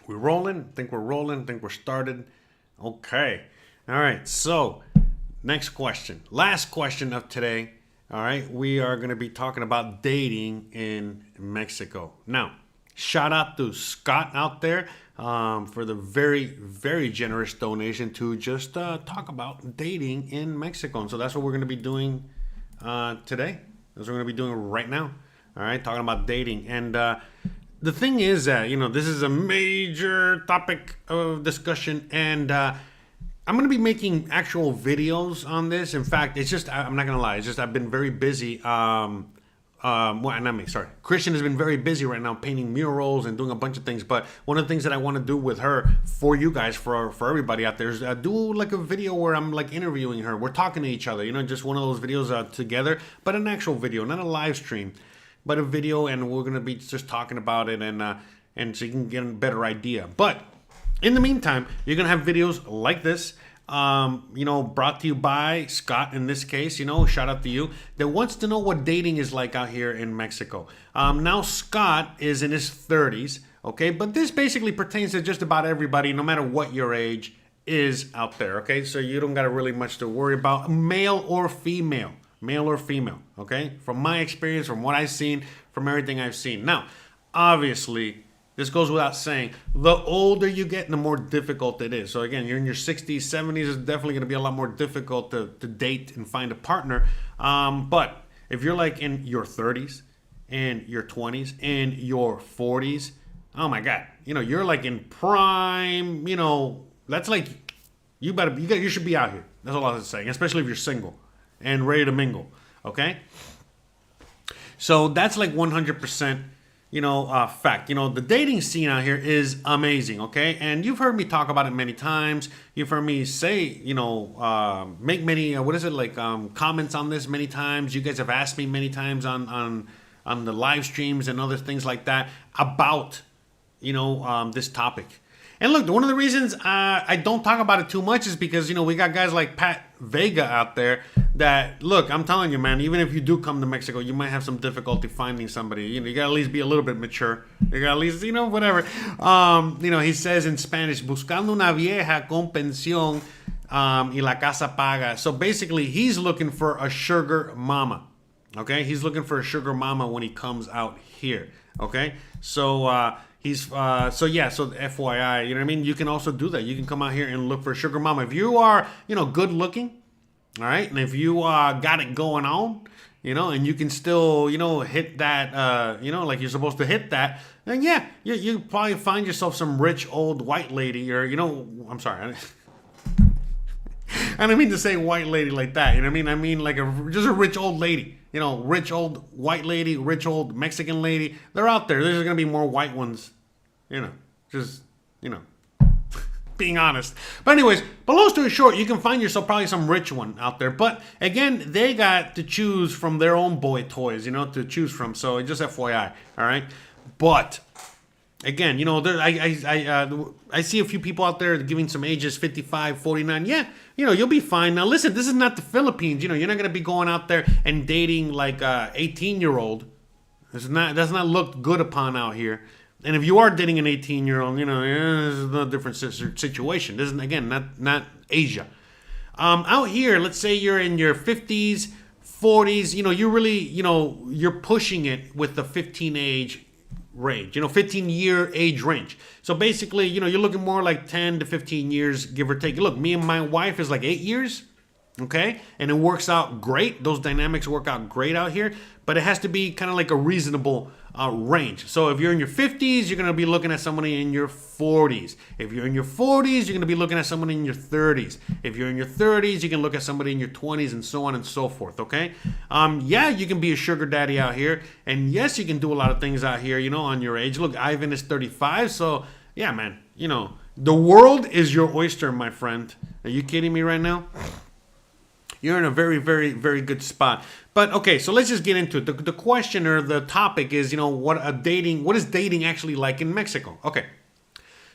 We rolling? Think we're rolling? Think we're started? Okay. All right. So, next question. Last question of today. All right. We are going to be talking about dating in Mexico. Now, shout out to Scott out there for the very, very generous donation to just talk about dating in Mexico. And so that's what we're going to be doing today. That's what we're going to be doing right now. All right. Talking about dating. And the thing is that, this is a major topic of discussion, and I'm going to be making actual videos on this. In fact, it's just, I'm not going to lie, it's just I've been very busy. Christian has been very busy right now painting murals and doing a bunch of things. But one of the things that I want to do with her for you guys, for everybody out there, is do like a video where I'm like interviewing her. We're talking to each other, just one of those videos together, but an actual video, not a live stream. But a video, and we're gonna be just talking about it, and so you can get a better idea. But in the meantime, you're gonna have videos like this, brought to you by Scott in this case. Shout out to you, that wants to know what dating is like out here in Mexico. Now Scott is in his 30s, okay, but this basically pertains to just about everybody, no matter what your age is out there. Okay, so you don't got really much to worry about, male or female. Male or female, okay? From my experience, from what I've seen, from everything I've seen. Now, obviously, this goes without saying, the older you get, the more difficult it is. So again, you're in your 60s, 70s, it's definitely going to be a lot more difficult to date and find a partner. But if you're like in your 30s and your 20s and your 40s, oh my God, you're like in prime, that's like, you should be out here. That's all I was saying, especially if you're single and ready to mingle, okay? So that's like 100%, fact. The dating scene out here is amazing, okay? And you've heard me talk about it many times. You've heard me say, make many, comments on this many times. You guys have asked me many times on the live streams and other things like that about, this topic. And look, one of the reasons I don't talk about it too much is because, we got guys like Pat Vega out there that, look, I'm telling you, man, even if you do come to Mexico, you might have some difficulty finding somebody. You got to at least be a little bit mature. You got to at least, whatever. He says in Spanish, buscando una vieja con pensión y la casa paga. So basically, he's looking for a sugar mama. Okay? He's looking for a sugar mama when he comes out here. Okay? So, so FYI, you know what I mean? You can also do that. You can come out here and look for a sugar mama. If you are, good looking, all right, and if you got it going on, and you can still, hit that, like you're supposed to hit that, then yeah, you probably find yourself some rich old white lady, or, I'm sorry, I don't mean to say white lady like that, you know what I mean? I mean like just a rich old lady. Rich old white lady, rich old Mexican lady. They're out there. There's going to be more white ones, being honest. But anyways, long story short, you can find yourself probably some rich one out there. But again, they got to choose from their own boy toys, to choose from. So just FYI, all right? But again, I see a few people out there giving some ages 55, 49. Yeah, you'll be fine. Now listen, this is not the Philippines. You're not going to be going out there and dating like a 18-year-old. Does not look good upon out here. And if you are dating an 18-year-old, this is a different situation. This is, again, not Asia. Out here, let's say you're in your 50s, 40s, you're really, you're pushing it with the 15 age range, 15-year age range. So basically, you're looking more like 10 to 15 years, give or take. Look, me and my wife is like 8 years, okay? And it works out great. Those dynamics work out great out here, but it has to be kind of like a reasonable range. So if you're in your 50s, you're going to be looking at somebody in your 40s. If you're in your 40s, you're going to be looking at somebody in your 30s. If you're in your 30s, you can look at somebody in your 20s, and so on and so forth, okay? Yeah, you can be a sugar daddy out here, and yes, you can do a lot of things out here, on your age. Look, Ivan is 35, so yeah, man, the world is your oyster, my friend. Are you kidding me right now? You're in a very, very, very good spot. But okay, so let's just get into it. The question or the topic is, what is dating actually like in Mexico? Okay.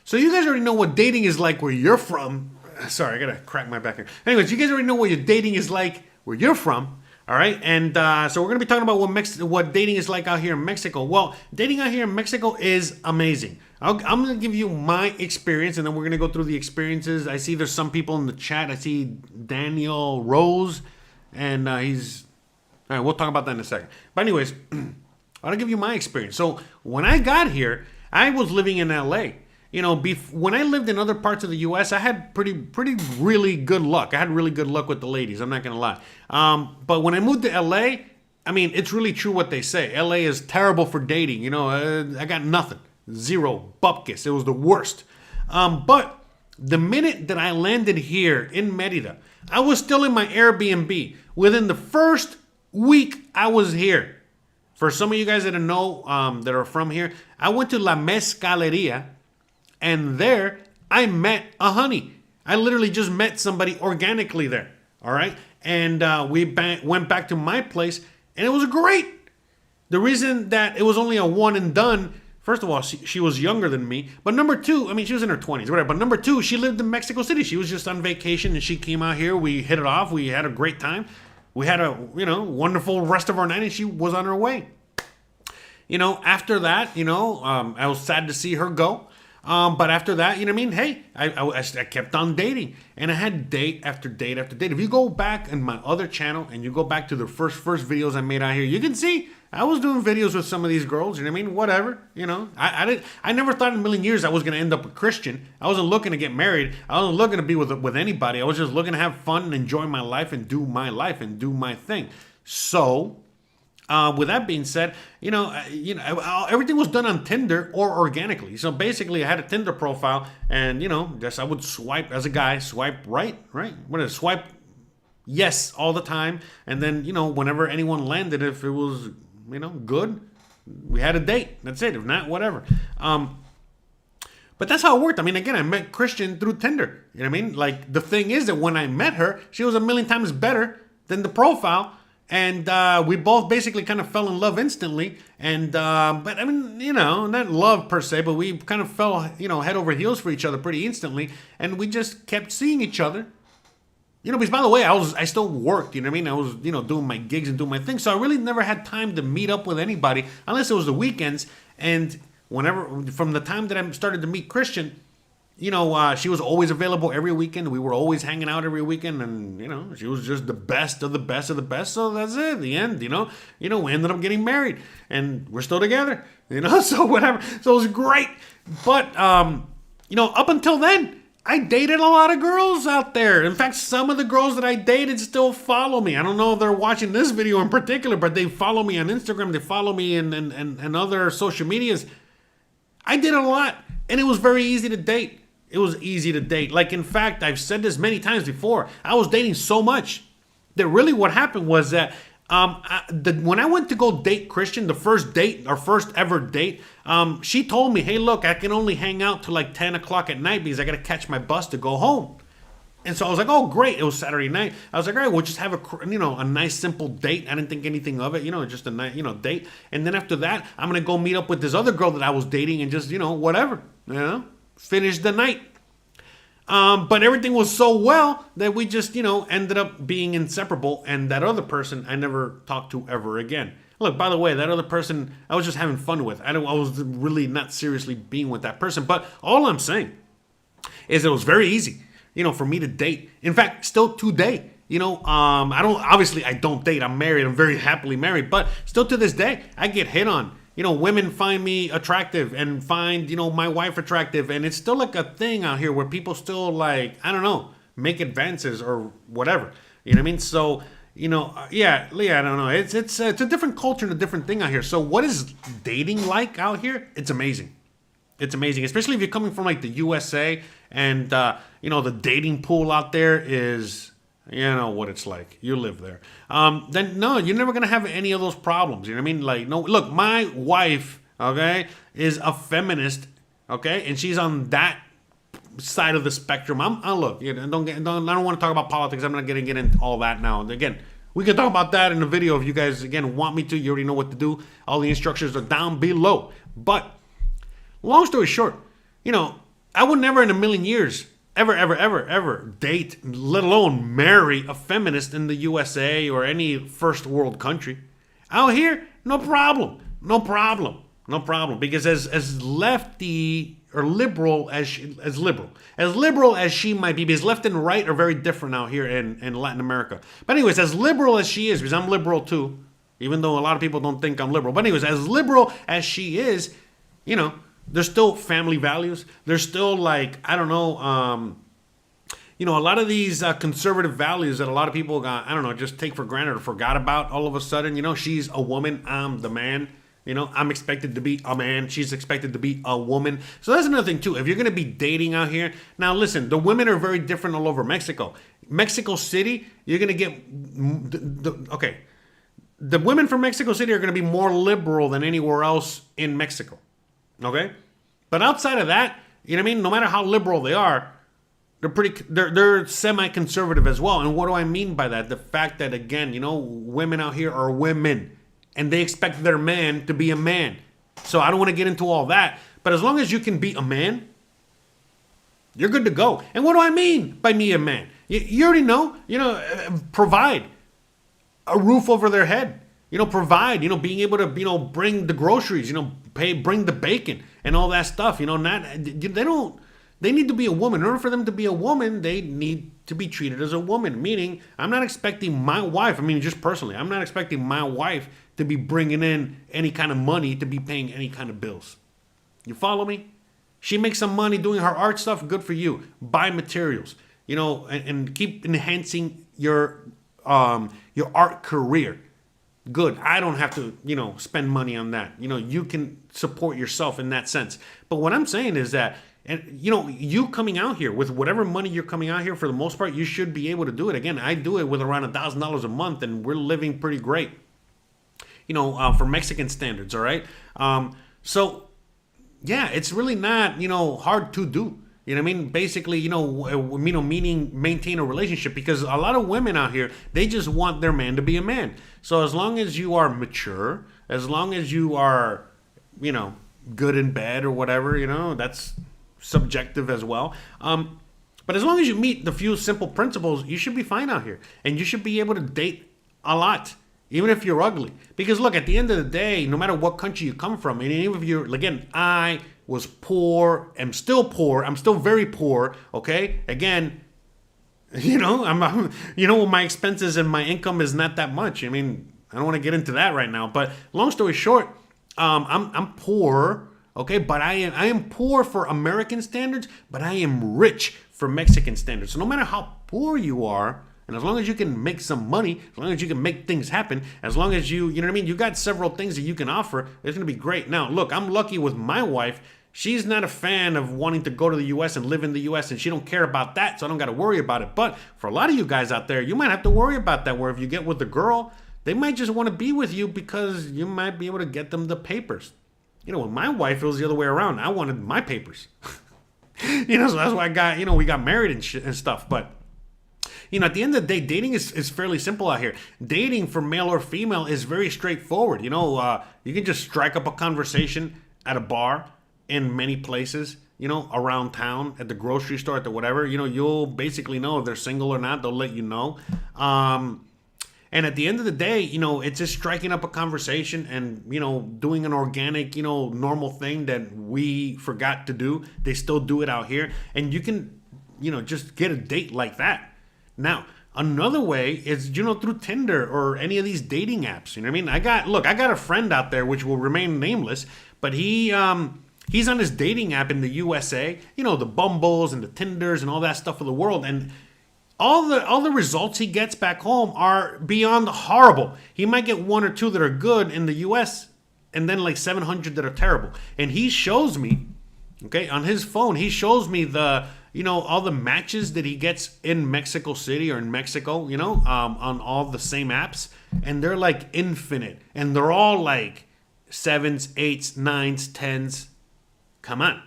So you guys already know what dating is like where you're from. Sorry, I gotta crack my back here. Anyways, you guys already know what your dating is like where you're from. All right, and so we're gonna be talking about what dating is like out here in Mexico. Well, dating out here in Mexico is amazing. I'm going to give you my experience, and then we're going to go through the experiences. I see there's some people in the chat. I see Daniel Rose, and he's... All right, we'll talk about that in a second. But anyways, I'll give you my experience. So when I got here, I was living in LA. You know, when I lived in other parts of the U.S., I had really good luck. I had really good luck with the ladies. I'm not going to lie. But when I moved to L.A., I mean, it's really true what they say. L.A. is terrible for dating. You know, I got nothing. Zero. Bupkis. It was the worst. But the minute that I landed here in Merida, I was still in my Airbnb. Within the first week I was here. For some of you guys that don't know, that are from here, I went to La Mezcaleria. And there, I met a honey. I literally just met somebody organically there. All right? And we went back to my place, and it was great. The reason that it was only a one and done, first of all, she was younger than me. But number two, I mean, she was in her 20s, whatever. But number two, she lived in Mexico City. She was just on vacation, and she came out here. We hit it off. We had a great time. We had a, wonderful rest of our night, and she was on her way. After that, I was sad to see her go. But after that, you know what I mean? Hey, I kept on dating, and I had date after date after date. If you go back in my other channel and you go back to the first videos I made out here, you can see I was doing videos with some of these girls. You know what I mean? Whatever. I never thought in a million years I was gonna end up a Christian. I wasn't looking to get married. I wasn't looking to be with anybody. I was just looking to have fun and enjoy my life and do my life and do my thing. So. With that being said, everything was done on Tinder or organically. So basically, I had a Tinder profile, and just I would swipe as a guy, swipe right. What is it? Swipe yes all the time, and then whenever anyone landed, if it was good, we had a date. That's it. If not, whatever. But that's how it worked. I mean, again, I met Christian through Tinder. You know what I mean? Like the thing is that when I met her, she was a million times better than the profile. And we both basically kind of fell in love instantly. And, but I mean, not love per se, but we kind of fell, head over heels for each other pretty instantly. And we just kept seeing each other. Because by the way, I still worked, you know what I mean? I was, doing my gigs and doing my thing. So I really never had time to meet up with anybody unless it was the weekends. And from the time that I started to meet Christian, she was always available every weekend. We were always hanging out every weekend, and she was just the best of the best of the best. So that's it. The end. We ended up getting married, and we're still together. So whatever. So it was great. But up until then, I dated a lot of girls out there. In fact, some of the girls that I dated still follow me. I don't know if they're watching this video in particular, but they follow me on Instagram. They follow me in other social medias. I did a lot, and it was very easy to date. It was easy to date. Like, in fact, I've said this many times before. I was dating so much that really what happened was that when I went to go date Christian, the first date, our first ever date, she told me, hey, look, I can only hang out till like 10 o'clock at night because I got to catch my bus to go home. And so I was like, oh, great. It was Saturday night. I was like, all right, we'll just have a nice, simple date. I didn't think anything of it, just a nice, date. And then after that, I'm going to go meet up with this other girl that I was dating and just, whatever, finish the night. But everything was so well that we just, ended up being inseparable. And that other person I never talked to ever again. Look, by the way, that other person I was just having fun with. I was really not seriously being with that person. But all I'm saying is it was very easy, for me to date. In fact, still today, I don't date. I'm married. I'm very happily married. But still to this day, I get hit on. Women find me attractive and find, my wife attractive. And it's still like a thing out here where people still make advances or whatever. You know what I mean? So, I don't know. It's a different culture and a different thing out here. So what is dating like out here? It's amazing. It's amazing, especially if you're coming from like the USA and, the dating pool out there is... what it's like. You live there. Then no, you're never gonna have any of those problems. You know what I mean? Like, no, look, my wife, okay, is a feminist, okay, and she's on that side of the spectrum. I don't want to talk about politics. I'm not gonna get into all that now. Again, we can talk about that in the video if you guys again want me to. You already know what to do. All the instructions are down below. But long story short, I would never in a million years ever date, let alone marry a feminist in the USA or any first world country. Out here, no problem. Because as lefty or liberal as liberal as she might be, because left and right are very different out here in Latin America. But anyways, as liberal as she is, because I'm liberal too, even though a lot of people don't think I'm liberal. But anyways, as liberal as she is, you know, there's still family values. There's still like, I don't know, you know, a lot of these conservative values that a lot of people got, I don't know, just take for granted or forgot about all of a sudden. You know, she's a woman, I'm the man. You know, I'm expected to be a man. She's expected to be a woman. So that's another thing too. If you're going to be dating out here, now listen, the women are very different all over Mexico. Mexico City, you're going to get, okay, the women from Mexico City are going to be more liberal than anywhere else in Mexico. Okay? But outside of that, you know what I mean? No matter how liberal they are, they're semi-conservative as well. And what do I mean by that? The fact that, again, you know, women out here are women. And they expect their man to be a man. So I don't want to get into all that. But as long as you can be a man, you're good to go. And what do I mean by me a man? You already know. You know, provide a roof over their head. You know, provide. You know, being able to, you know, bring the groceries. You know, bring the bacon and all that stuff. You know, they need to be a woman. In order for them to be a woman, they need to be treated as a woman. Meaning, I'm not expecting my wife, I mean, just personally, I'm not expecting my wife to be bringing in any kind of money, to be paying any kind of bills. You follow me? She makes some money doing her art stuff, good for you. Buy materials, you know, and keep enhancing your art career. Good. I don't have to, you know, spend money on that. You know, you can support yourself in that sense. But what I'm saying is that, and you know, you coming out here with whatever money you're coming out here, for the most part, you should be able to do it. Again, I do it with around $1,000 a month, and we're living pretty great. You know, for Mexican standards, all right? So, yeah, it's really not, you know, hard to do. You know what I mean? Basically, you know, meaning maintain a relationship, because a lot of women out here, they just want their man to be a man. So as long as you are mature, as long as you are, you know, good in bed or whatever, you know, that's subjective as well. But as long as you meet the few simple principles, you should be fine out here. And you should be able to date a lot. Even if you're ugly. Because look, at the end of the day, no matter what country you come from, and even if you're, again, I was poor, I'm still very poor, okay? Again, you know, you know, my expenses and my income is not that much. I mean, I don't want to get into that right now, but long story short, I'm poor, okay? But I am poor for American standards, but I am rich for Mexican standards. So no matter how poor you are, and as long as you can make some money, as long as you can make things happen, as long as you know what I mean, you got several things that you can offer, it's going to be great. Now, look, I'm lucky with my wife. She's not a fan of wanting to go to the U.S. and live in the U.S., and she don't care about that, so I don't got to worry about it. But for a lot of you guys out there, you might have to worry about that, where if you get with a girl, they might just want to be with you because you might be able to get them the papers. You know, with my wife, it was the other way around. I wanted my papers. You know, so that's why we got married and stuff, but you know, at the end of the day, dating is fairly simple out here. Dating for male or female is very straightforward. You know, you can just strike up a conversation at a bar, in many places, you know, around town, at the grocery store, at the whatever. You know, you'll basically know if they're single or not. They'll let you know. And at the end of the day, you know, it's just striking up a conversation and, you know, doing an organic, you know, normal thing that we forgot to do. They still do it out here. And you can, you know, just get a date like that. Now, another way is, you know, through Tinder or any of these dating apps. You know what I mean? I got a friend out there, which will remain nameless, but he's on his dating app in the USA. You know, the Bumbles and the Tinders and all that stuff of the world, and all the results he gets back home are beyond horrible. He might get one or two that are good in the US, and then like 700 that are terrible. And he shows me, okay, on his phone, he shows me all the matches that he gets in Mexico City or in Mexico, you know, on all the same apps. And they're like infinite. And they're all like 7s, 8s, 9s, 10s. Come on.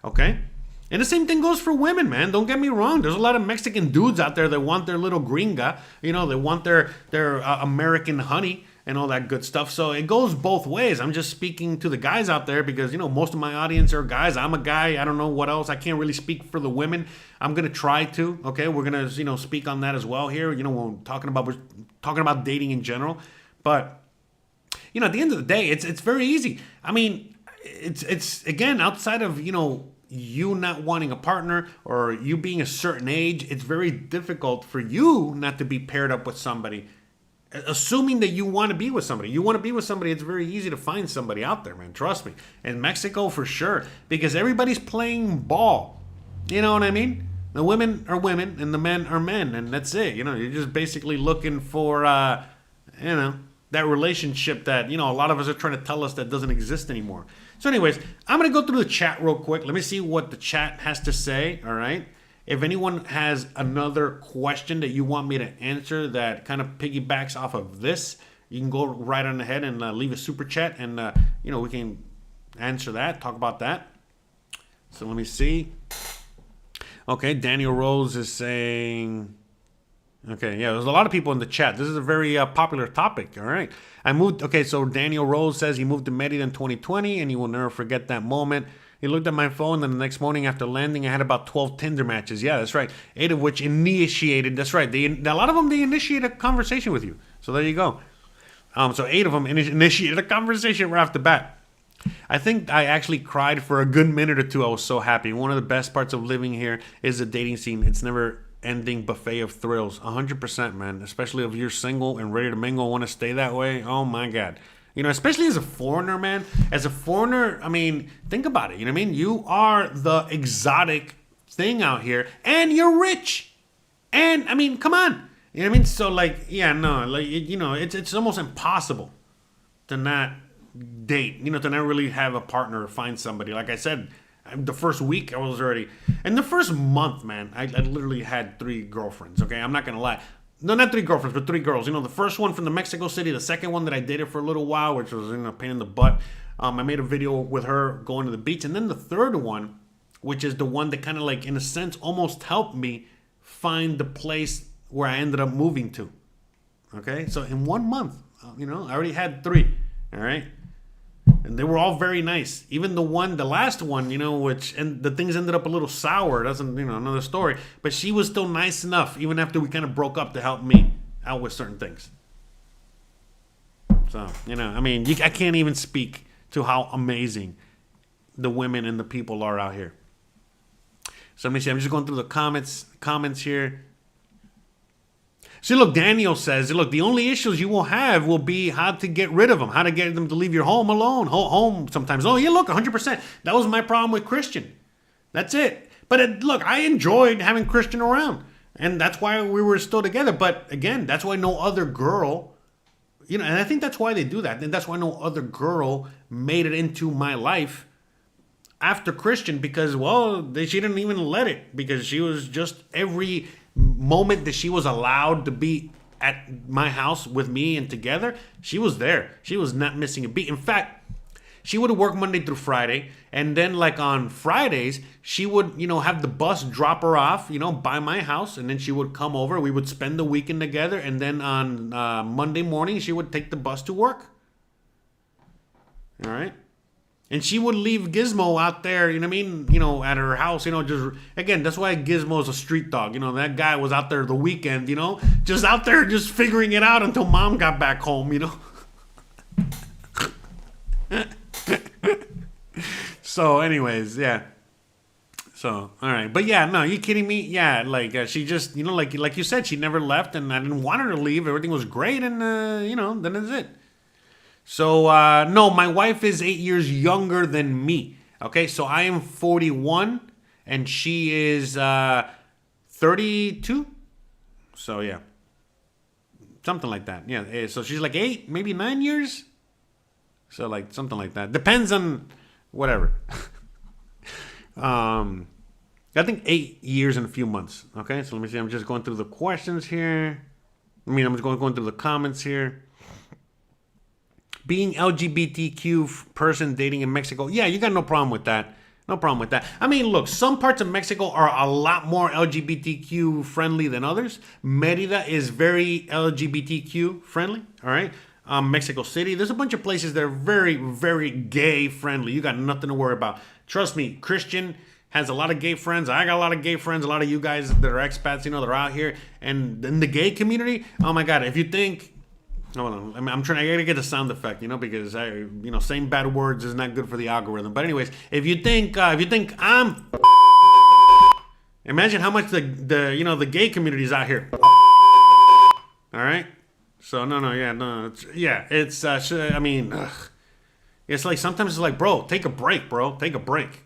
Okay? And the same thing goes for women, man. Don't get me wrong. There's a lot of Mexican dudes out there that want their little gringa. You know, they want their American honey and all that good stuff. So it goes both ways. I'm just speaking to the guys out there because, you know, most of my audience are guys. I'm a guy. I don't know what else. I can't really speak for the women. I'm going to try to. Okay, we're going to, you know, speak on that as well here. You know, we're talking about dating in general. But, you know, at the end of the day, it's very easy. I mean, it's again, outside of, you know, you not wanting a partner or you being a certain age, it's very difficult for you not to be paired up with somebody. Assuming that you want to be with somebody. You want to be with somebody, it's very easy to find somebody out there, man. Trust me. In Mexico, for sure. Because everybody's playing ball. You know what I mean? The women are women and the men are men. And that's it. You know, you're just basically looking for, that relationship that, a lot of us are trying to tell us that doesn't exist anymore. So anyways, I'm going to go through the chat real quick. Let me see what the chat has to say, all right? If anyone has another question that you want me to answer that kind of piggybacks off of this, you can go right on ahead and leave a super chat and, we can answer that, talk about that. So let me see. Okay, Daniel Rose is saying... Okay, yeah, there's a lot of people in the chat. This is a very popular topic, all right? So Daniel Rose says he moved to Mérida in 2020 and he will never forget that moment. He looked at my phone and the next morning after landing, I had about 12 Tinder matches. Yeah, that's right. 8 of which initiated, that's right. A lot of them, they initiate a conversation with you. So there you go. So 8 of them initiated a conversation right off the bat. I think I actually cried for a good minute or two. I was so happy. One of the best parts of living here is the dating scene. It's never ending buffet of thrills. 100%, man. Especially if you're single and ready to mingle, want to stay that way. Oh my God. Especially as a foreigner, man. As a foreigner, I mean, think about it. You know what I mean? You are the exotic thing out here, and you're rich. And I mean, come on. You know what I mean? So it's almost impossible to not date. To not really have a partner or find somebody. Like I said, the first week I was already, and the first month, man, I literally had 3 girlfriends. Okay, I'm not gonna lie. No, not 3 girlfriends, but 3 girls. The first one from the Mexico City, the second one that I dated for a little while, which was a pain in the butt. I made a video with her going to the beach. And then the third one, which is the one that kind of in a sense, almost helped me find the place where I ended up moving to. Okay? So in 1 month, I already had 3. All right? And they were all very nice. Even the last one, and the things ended up a little sour. That's another story. But she was still nice enough, even after we kind of broke up, to help me out with certain things. So, I can't even speak to how amazing the women and the people are out here. So let me see. I'm just going through the comments here. See, look, Daniel says, look, the only issues you will have will be how to get rid of them, how to get them to leave your home alone, home sometimes. Oh, yeah, look, 100%. That was my problem with Christian. That's it. But look, I enjoyed having Christian around, and that's why we were still together. But again, that's why no other girl, and I think that's why they do that. And that's why no other girl made it into my life after Christian, because, she didn't even let it, because she was just every moment that she was allowed to be at my house with me and together, she was there. She was not missing a beat. In fact, she would work Monday through Friday, and then on Fridays, she would, have the bus drop her off, by my house, and then she would come over. We would spend the weekend together, and then on Monday morning, she would take the bus to work. All right? And she would leave Gizmo out there, at her house, just, again, that's why Gizmo's a street dog. That guy was out there the weekend, just out there just figuring it out until mom got back home, So anyways, yeah. So, all right. But yeah, no, you kidding me? Yeah, she just, like you said, she never left, and I didn't want her to leave. Everything was great, and, then that's it. So, no, my wife is 8 years younger than me. Okay, so I am 41 and she is 32. So, yeah. Something like that. Yeah, so she's 8, maybe 9 years. So, something like that. Depends on whatever. I think 8 years and a few months. Okay, so let me see. I'm just going through the questions here. I'm just going through the comments here. Being LGBTQ person dating in Mexico. Yeah, you got no problem with that. No problem with that. Look, some parts of Mexico are a lot more LGBTQ friendly than others. Mérida is very LGBTQ friendly. All right. Mexico City. There's a bunch of places that are very, very gay friendly. You got nothing to worry about. Trust me, Christian has a lot of gay friends. I got a lot of gay friends. A lot of you guys that are expats, they're out here. And in the gay community, oh my God, if you think Hold on. I mean, I gotta get the sound effect, because saying bad words is not good for the algorithm. But anyways, if you think I'm, imagine how much the gay community is out here. All right. So it's I mean, it's like sometimes it's like, bro, take a break, bro, take a break.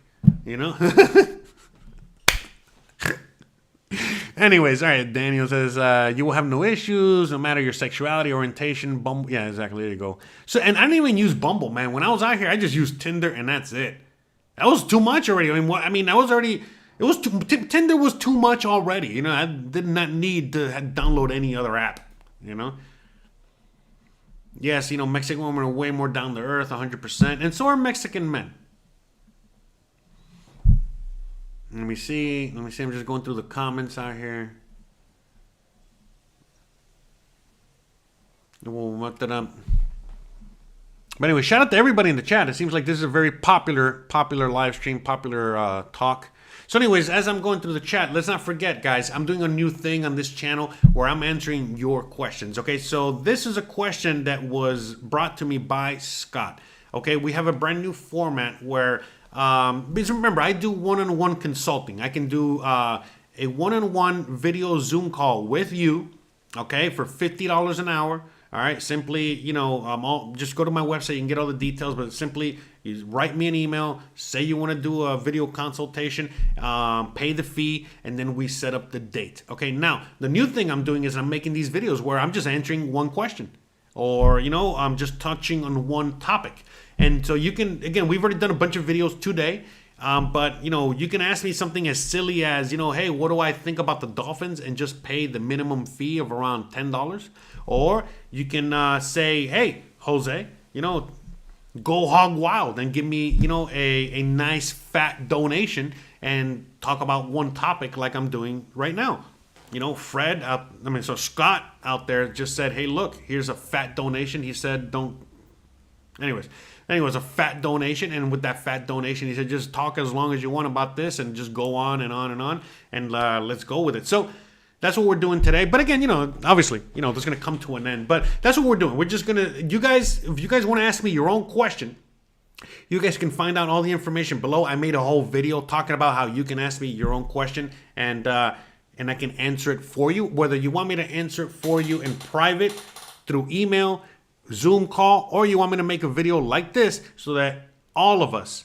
Anyways, all right. Daniel says you will have no issues, no matter your sexuality, orientation. Bumble, yeah, exactly. There you go. So, and I didn't even use Bumble, man. When I was out here, I just used Tinder, and that's it. That was too much already. I was already. It was Tinder was too much already. I did not need to download any other app. Yes, Mexican women are way more down to earth, 100%, and so are Mexican men. Let me see. I'm just going through the comments out here. We'll look that up. But anyway, shout out to everybody in the chat. It seems like this is a very popular live stream, popular talk. So anyways, as I'm going through the chat, let's not forget, guys, I'm doing a new thing on this channel where I'm answering your questions. Okay, so this is a question that was brought to me by Scott. Okay, we have a brand new format where... because remember, I do one-on-one consulting. I can do a one-on-one video Zoom call with you, okay, for $50 an hour. All right, simply, just go to my website and get all the details. But simply, you write me an email, say you want to do a video consultation, pay the fee, and then we set up the date. Okay, now the new thing I'm doing is I'm making these videos where I'm just answering one question, or I'm just touching on one topic. And so you can, again, we've already done a bunch of videos today, but, you can ask me something as silly as, hey, what do I think about the Dolphins, and just pay the minimum fee of around $10. Or you can say, hey, Jose, go hog wild and give me, a nice fat donation and talk about one topic like I'm doing right now. So Scott out there just said, hey, look, here's a fat donation. He said, Anyways, a fat donation, and with that fat donation, he said, just talk as long as you want about this, and just go on and on and on, and let's go with it. So that's what we're doing today. But again, obviously, that's going to come to an end. But that's what we're doing. We're just going to, if you guys want to ask me your own question, you guys can find out all the information below. I made a whole video talking about how you can ask me your own question, and I can answer it for you, whether you want me to answer it for you in private, through email, Zoom call, or you want me to make a video like this so that all of us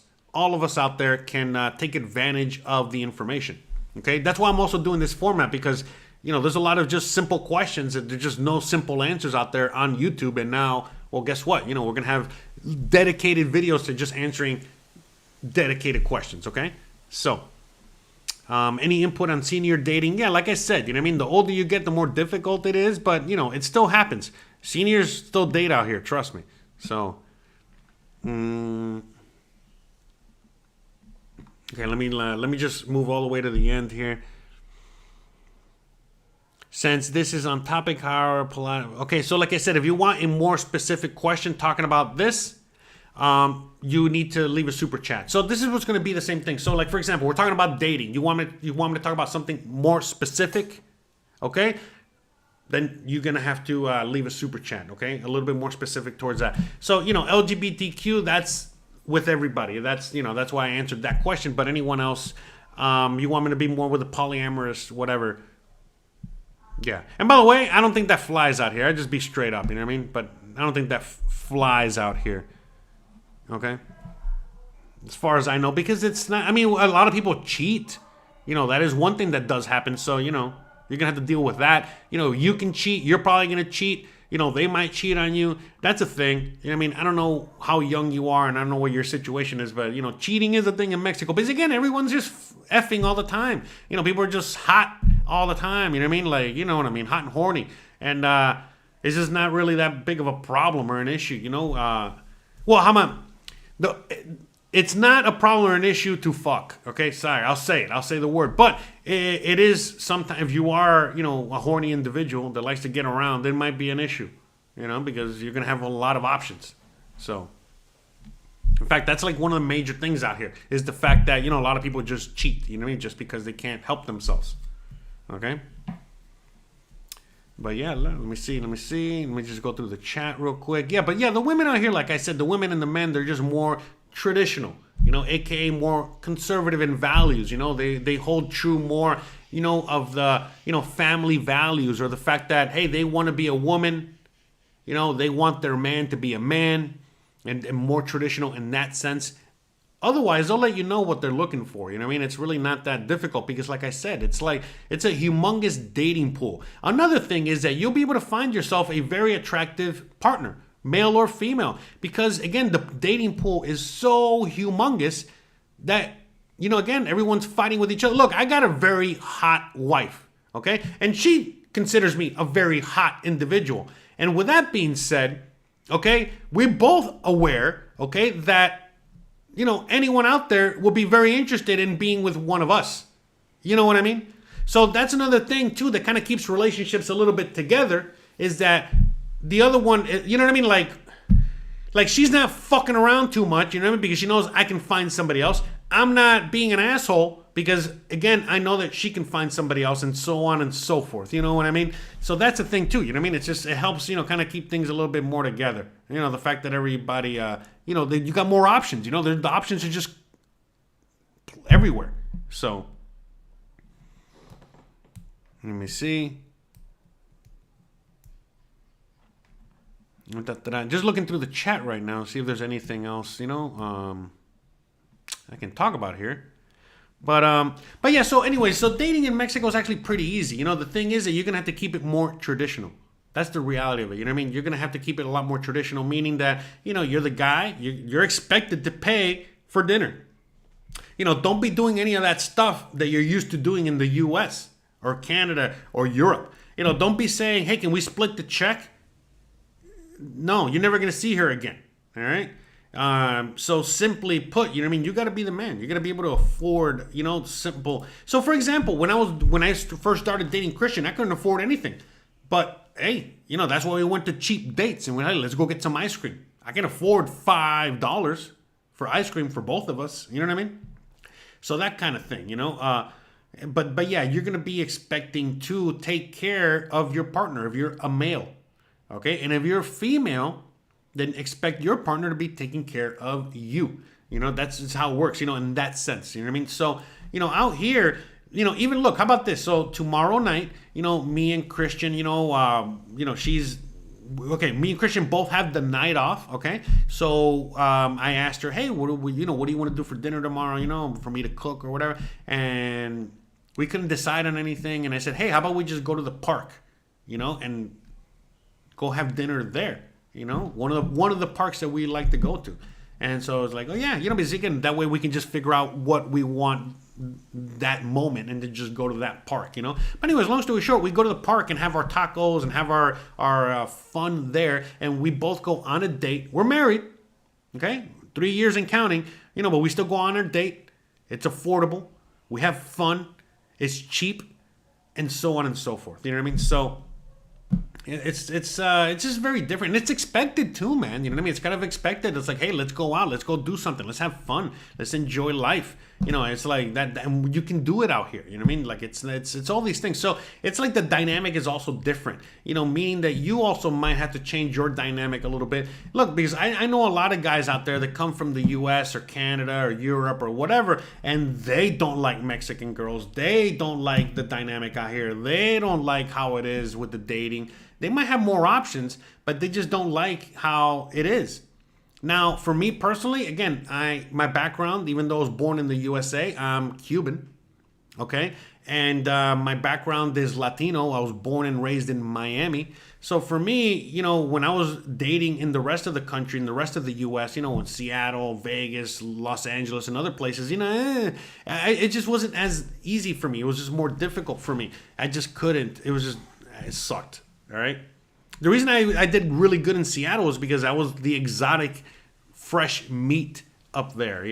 out there can take advantage of the information. Okay, that's why I'm also doing this format, because there's a lot of just simple questions and there's just no simple answers out there on YouTube. And now, well, guess what? We're gonna have dedicated videos to just answering dedicated questions. Okay, so any input on senior dating? Yeah, like I said, the older you get, the more difficult it is, but it still happens. Seniors still date out here, trust me. So, okay, let me just move all the way to the end here. Since this is on topic, how okay, so like I said, if you want a more specific question talking about this, you need to leave a super chat. So this is what's going to be the same thing. So like, for example, we're talking about dating. You want me to talk about something more specific? Okay. Then you're going to have to leave a super chat, okay? A little bit more specific towards that. So, LGBTQ, that's with everybody. That's why I answered that question. But anyone else, you want me to be more with a polyamorous, whatever. Yeah. And by the way, I don't think that flies out here. I just be straight up, you know what I mean? But I don't think that flies out here, okay? As far as I know, because it's not, a lot of people cheat. That is one thing that does happen. So, you're going to have to deal with that. You can cheat. You're probably going to cheat. They might cheat on you. That's a thing. I don't know how young you are, and I don't know what your situation is, but, cheating is a thing in Mexico. Because, again, everyone's just effing all the time. People are just hot all the time. You know what I mean? Like, you know what I mean? Hot and horny. And it's just not really that big of a problem or an issue, Well, how about... It's not a problem or an issue to fuck. Okay, sorry, I'll say it. I'll say the word. But it is sometimes, if you are, a horny individual that likes to get around, it might be an issue, because you're going to have a lot of options. So, in fact, that's like one of the major things out here is the fact that, a lot of people just cheat, just because they can't help themselves. Okay? But yeah, let me see. Let me just go through the chat real quick. Yeah, but yeah, the women out here, like I said, the women and the men, they're just more traditional, aka more conservative in values. They hold true more, of the, family values, or the fact that, hey, they want to be a woman, they want their man to be a man, and more traditional in that sense. Otherwise, they'll let you know what they're looking for. It's really not that difficult because, like I said, it's a humongous dating pool. Another thing is that you'll be able to find yourself a very attractive partner, male or female, because, again, the dating pool is so humongous that, again, everyone's fighting with each other. Look, I got a very hot wife, okay? And she considers me a very hot individual. And with that being said, okay, we're both aware, okay, that anyone out there will be very interested in being with one of us. You know what I mean? So that's another thing, too, that kind of keeps relationships a little bit together, is that the other one, you know what I mean? Like she's not fucking around too much, you know what I mean? Because she knows I can find somebody else. I'm not being an asshole because, again, I know that she can find somebody else, and so on and so forth. You know what I mean? So that's a thing, too. You know what I mean? It helps, kind of keep things a little bit more together. The fact that everybody, you got more options. The options are just everywhere. So, let me see. Just looking through the chat right now, see if there's anything else, I can talk about here. But yeah, so anyway, so dating in Mexico is actually pretty easy. The thing is that you're going to have to keep it more traditional. That's the reality of it. You know what I mean? You're going to have to keep it a lot more traditional, meaning that, you're the guy, you're expected to pay for dinner. Don't be doing any of that stuff that you're used to doing in the US or Canada or Europe. Don't be saying, hey, can we split the check? No, you're never going to see her again. All right? So simply put, you got to be the man. You got to be able to afford, simple. So for example, when I first started dating Christian, I couldn't afford anything. But hey, that's why we went to cheap dates and hey, let's go get some ice cream. I can afford $5 for ice cream for both of us. You know what I mean? So that kind of thing, but yeah, you're going to be expecting to take care of your partner if you're a male. Okay. And if you're a female, then expect your partner to be taking care of you. That's just how it works, in that sense. You know what I mean? So, out here, even look, how about this? So tomorrow night, me and Christian, she's, okay, me and Christian both have the night off, okay? So I asked her, hey, what do you want to do for dinner tomorrow, for me to cook or whatever? And we couldn't decide on anything. And I said, hey, how about we just go to the park, and go have dinner there? One of the parks that we like to go to. And so I was like, oh yeah, because again, that way we can just figure out what we want that moment and then just go to that park, But anyways, long story short, we go to the park and have our tacos and have our fun there. And we both go on a date. We're married, okay? 3 years and counting, but we still go on our date. It's affordable. We have fun. It's cheap, and so on and so forth. You know what I mean? So it's just very different, and it's expected too, man. You know what I mean? It's kind of expected. It's like, hey, let's go out, let's go do something, let's have fun, let's enjoy life. It's like that, and you can do it out here. You know what I mean? Like it's all these things. So it's like the dynamic is also different. Meaning that you also might have to change your dynamic a little bit. Look, because I know a lot of guys out there that come from the U.S. or Canada or Europe or whatever, and they don't like Mexican girls. They don't like the dynamic out here. They don't like how it is with the dating. They might have more options, but they just don't like how it is. Now, for me personally, again, my background, even though I was born in the USA, I'm Cuban, okay? And my background is Latino. I was born and raised in Miami. So for me, when I was dating in the rest of the country, in the rest of the U.S., in Seattle, Vegas, Los Angeles, and other places, it just wasn't as easy for me. It was just more difficult for me. I just couldn't. It sucked. All right. The reason I did really good in Seattle was because I was the exotic, fresh meat up there,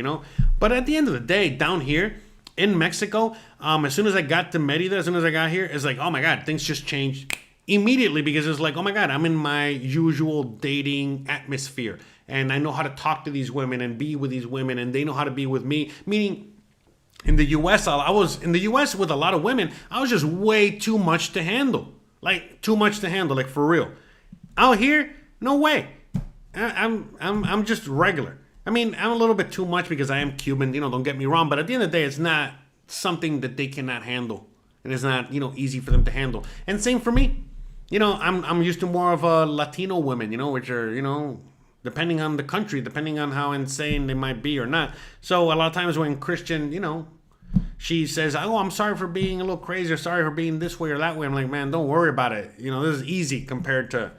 But at the end of the day, down here in Mexico, as soon as I got to Merida, as soon as I got here, it's like, oh my God, things just changed immediately because it's like, oh my God, I'm in my usual dating atmosphere. And I know how to talk to these women and be with these women, and they know how to be with me. Meaning, in the U.S., I was in the U.S. with a lot of women. I was just way too much to handle. Like too much to handle, like for real. Out here, no way. I'm just regular. I mean, I'm a little bit too much because I am Cuban, don't get me wrong, but at the end of the day, it's not something that they cannot handle. And it's not, easy for them to handle. And same for me. I'm used to more of a Latino women, which are, depending on the country, depending on how insane they might be or not. So a lot of times when Christian, she says, oh, I'm sorry for being a little crazy, or sorry for being this way or that way. I'm like, man, don't worry about it. This is easy compared to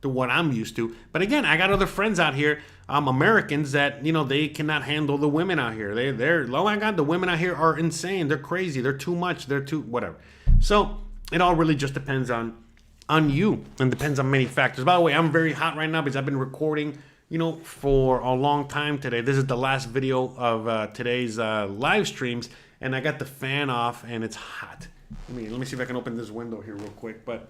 what I'm used to. But again, I got other friends out here, Americans that, they cannot handle the women out here. They're, oh my God, the women out here are insane. They're crazy. They're too much. They're too, whatever. So it all really just depends on you, and depends on many factors. By the way, I'm very hot right now because I've been recording, for a long time today. This is the last video of today's live streams, and I got the fan off, and it's hot. Let me see if I can open this window here real quick. But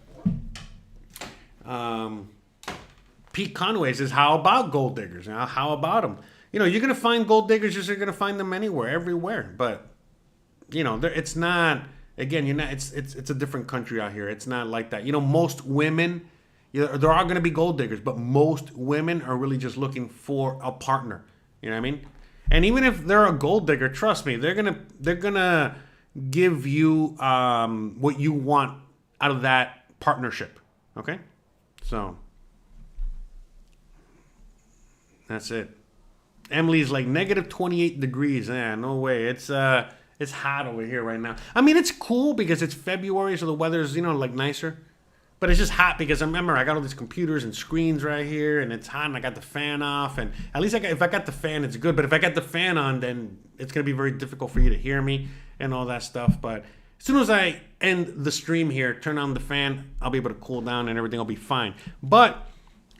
Pete Conway says, how about gold diggers? How about them? You're gonna find gold diggers. You're gonna find them anywhere, everywhere. But it's not. Again, it's a different country out here. It's not like that. Most women, there are going to be gold diggers, but most women are really just looking for a partner. You know what I mean? And even if they're a gold digger, trust me, they're gonna give you what you want out of that partnership. Okay? So that's it. Emily's like negative 28 degrees. No way. It's hot over here right now. I mean, it's cool because it's February, so the weather's, like nicer. But it's just hot because I remember I got all these computers and screens right here, and it's hot, and I got the fan off. And at least if I got the fan, it's good. But if I got the fan on, then it's going to be very difficult for you to hear me and all that stuff. But as soon as I end the stream here, turn on the fan, I'll be able to cool down and everything will be fine. But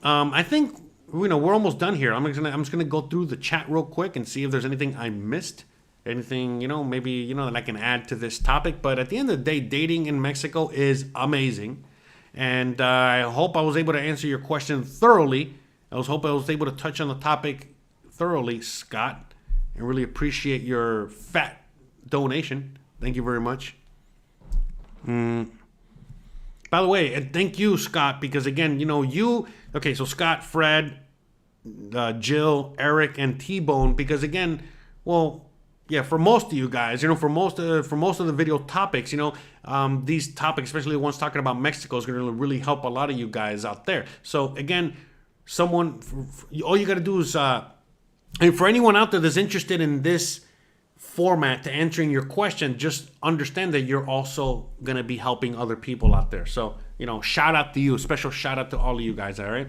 I think, we're almost done here. I'm just gonna go through the chat real quick and see if there's anything I missed. Anything, maybe, that I can add to this topic. But at the end of the day, dating in Mexico is amazing. And I hope I was able to answer your question thoroughly. Hope I was able to touch on the topic thoroughly, Scott. I really appreciate your fat donation. Thank you very much. By the way, and thank you, Scott, because again, okay, so Scott, Fred, Jill, Eric, and T-Bone, because again, yeah, for most of you guys, for most of the video topics, these topics, especially the ones talking about Mexico, is going to really help a lot of you guys out there. So again, all you got to do is, and for anyone out there that's interested in this format to answering your question, just understand that you're also going to be helping other people out there. So, shout out to you, special shout out to all of you guys. All right.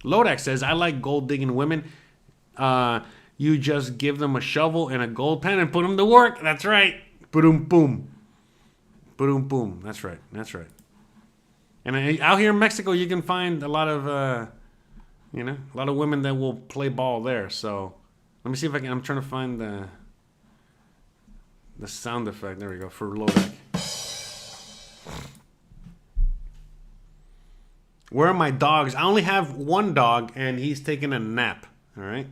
Lodax says, I like gold digging women. You just give them a shovel and a gold pen and put them to work. That's right. Boom, boom. Boom, boom. That's right. That's right. And out here in Mexico, you can find a lot of, a lot of women that will play ball there. So let me see if I can. I'm trying to find the sound effect. There we go for Lodax. Where are my dogs? I only have one dog, and he's taking a nap. All right.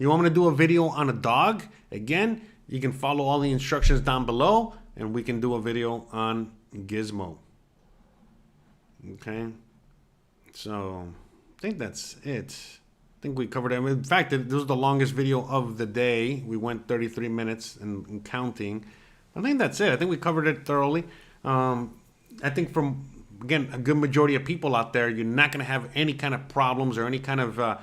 You want me to do a video on a dog? Again, you can follow all the instructions down below, and we can do a video on Gizmo. Okay. So I think that's it. I think we covered it. In fact, this was the longest video of the day. We went 33 minutes and counting. I think that's it. I think we covered it thoroughly. I think again, a good majority of people out there, you're not going to have any kind of problems or any kind of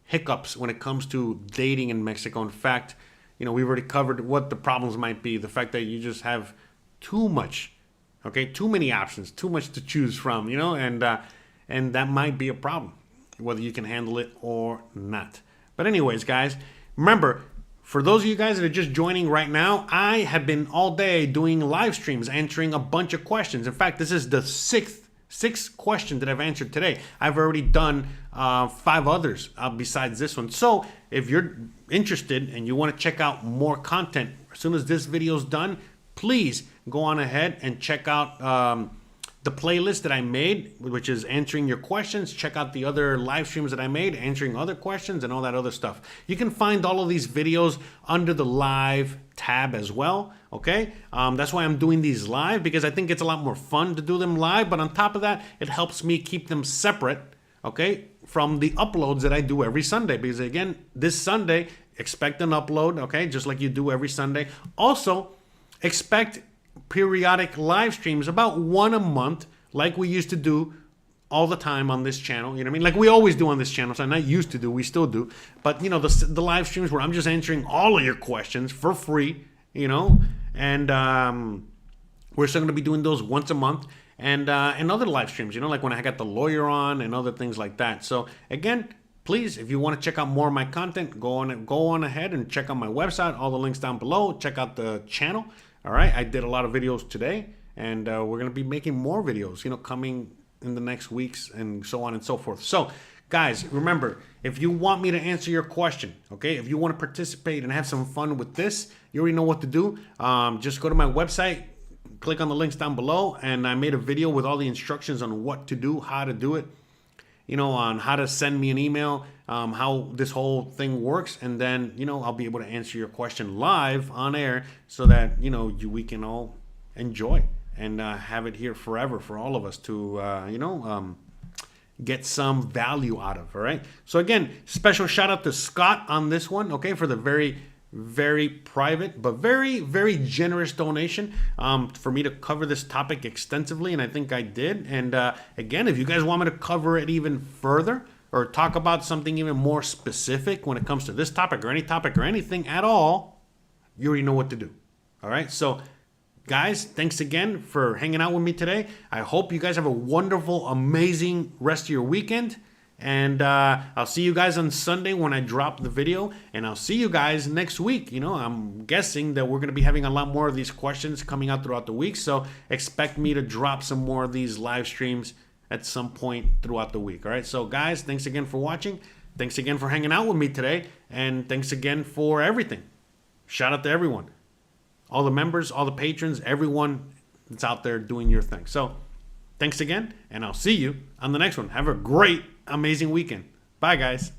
hiccups when it comes to dating in Mexico. In fact, we've already covered what the problems might be. The fact that you just have too many options, too much to choose from, and that might be a problem, whether you can handle it or not. But anyways, guys, remember, for those of you guys that are just joining right now, I have been all day doing live streams, answering a bunch of questions. In fact, this is the sixth question that I've answered today. I've already done 5 others besides this one. So if you're interested and you want to check out more content, as soon as this video is done, please go on ahead and check out the playlist that I made, which is answering your questions. Check out the other live streams that I made, answering other questions and all that other stuff. You can find all of these videos under the live tab as well, okay? That's why I'm doing these live, because I think it's a lot more fun to do them live, but on top of that, it helps me keep them separate, okay, from the uploads that I do every Sunday. Because again, this Sunday, expect an upload, okay, just like you do every Sunday. Also, expect periodic live streams, about one a month, like we used to do all the time on this channel. You know what I mean? Like we always do on this channel. So not used to do, we still do. But you know, the live streams where I'm just answering all of your questions for free, you know, and we're still going to be doing those once a month. And other live streams, you know, like when I got the lawyer on and other things like that. So again, please, if you want to check out more of my content, go on ahead and check out my website. All the links down below. Check out the channel. All right, I did a lot of videos today, and we're going to be making more videos, you know, coming in the next weeks and so on and so forth. So, guys, remember, if you want me to answer your question, okay, if you want to participate and have some fun with this, you already know what to do. Just go to my website, click on the links down below, and I made a video with all the instructions on what to do, how to do it, you know, on how to send me an email, how this whole thing works, and then, you know, I'll be able to answer your question live on air so that, you know, we can all enjoy and have it here forever for all of us to, you know, get some value out of, all right? So again, special shout out to Scott on this one, okay, for the very private but very generous donation for me to cover this topic extensively, and I think I did. And again, if you guys want me to cover it even further or talk about something even more specific when it comes to this topic or any topic or anything at all, you already know what to do. All right, so guys, thanks again for hanging out with me today. I hope you guys have a wonderful, amazing rest of your weekend. And I'll see you guys on Sunday when I drop the video, and I'll see you guys next week. You know, I'm guessing that we're going to be having a lot more of these questions coming out throughout the week, so expect me to drop some more of these live streams at some point throughout the week. All right, so guys, thanks again for watching. Thanks again for hanging out with me today, and thanks again for everything. Shout out to everyone, all the members, all the patrons, everyone that's out there doing your thing. So thanks again, and I'll see you on the next one. Have a great, amazing weekend. Bye, guys.